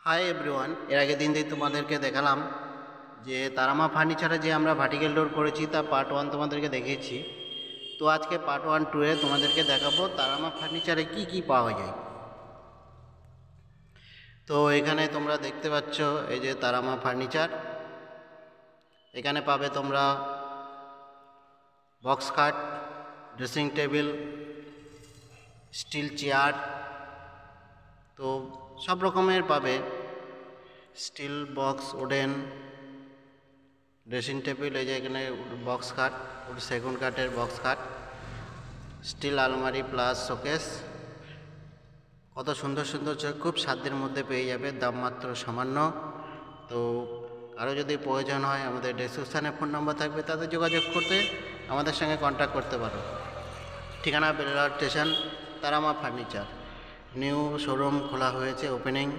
Hi everyone, এর আগের দিন দিয়ে তোমাদেরকে দেখালাম যে তারামা ফার্নিচারে যে আমরা ভার্টিক্যাল ডোর করেছি তার পার্ট 1 তোমাদেরকে দেখিয়েছি। তো আজকে পার্ট 1-2 তোমাদেরকে দেখাবো তারামা ফার্নিচারে কি কি পাওয়া যায়। তো এখানে তোমরা দেখতে পাচ্ছ এই যে তারামা ফার্নিচার। এখানে পাবে তোমরা বক্স খাট, ড্রেসিং টেবিল, স্টিল চেয়ার, তো সব রকমের পাবে। Still box, wooden dressing table, এই যে এখানে বক্স খাট, সেগুন কাঠের বক্স খাট, স্টিল আলমারি প্লাস শোকেস, কত সুন্দর সুন্দর খুব সাধ্যের মধ্যে পেয়ে যাবে, দাম মাত্র সামান্য। তো আরও যদি প্রয়োজন হয় আমাদের ডেসক্রিপশানে ফোন নাম্বার থাকবে, তাদের যোগাযোগ করতে আমাদের সঙ্গে কন্ট্যাক্ট করতে পারো। ঠিকানা বেলুড়া station, Tarama furniture. New showroom খোলা হয়েছে, ওপেনিং।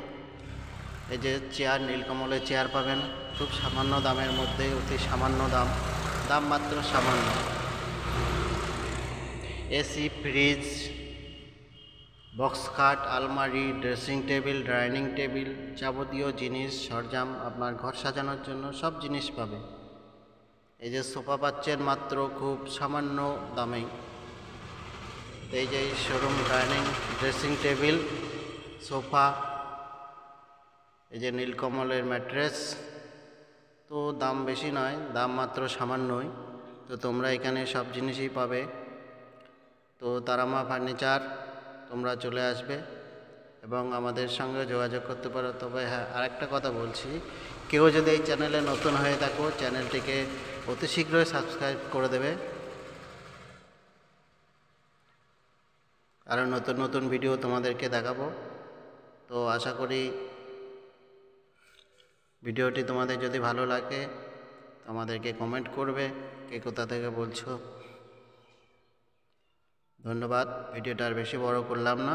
এই যে চেয়ার, নীলকমলের চেয়ার পাবেন খুব সামান্য দামের মধ্যে, অতি সামান্য দাম মাত্র সামান্য। এসি, ফ্রিজ, বক্স খাট, আলমারি, ড্রেসিং টেবিল, ডাইনিং টেবিল, যাবতীয় জিনিস সরঞ্জাম আপনার ঘর সাজানোর জন্য সব জিনিস পাবে। এই যে সোফা পাচ্ছেন মাত্র খুব সামান্য দামে। এই যে showroom dining, dressing table, sofa, এই যে নীলকমলের ম্যাট্রেস, তো দাম বেশি নয়, দাম মাত্র সামান্যই। তো তোমরা এখানে সব জিনিসই পাবে। তো তারামা ফার্নিচার তোমরা চলে আসবে এবং আমাদের সঙ্গে যোগাযোগ করতে পারো। তবে হ্যাঁ, আরেকটা কথা বলছি, কেউ যদি এই চ্যানেলে নতুন হয়ে থাকো চ্যানেলটিকে অতি শীঘ্রই সাবস্ক্রাইব করে দেবে, আরও নতুন নতুন ভিডিও তোমাদেরকে দেখাবো। তো আশা করি ভিডিওটি তোমাদের যদি ভালো লাগে আমাদেরকে কমেন্ট করবে কে কোথা থেকে বলছো। ধন্যবাদ, ভিডিওটা আর বেশি বড় করলাম না।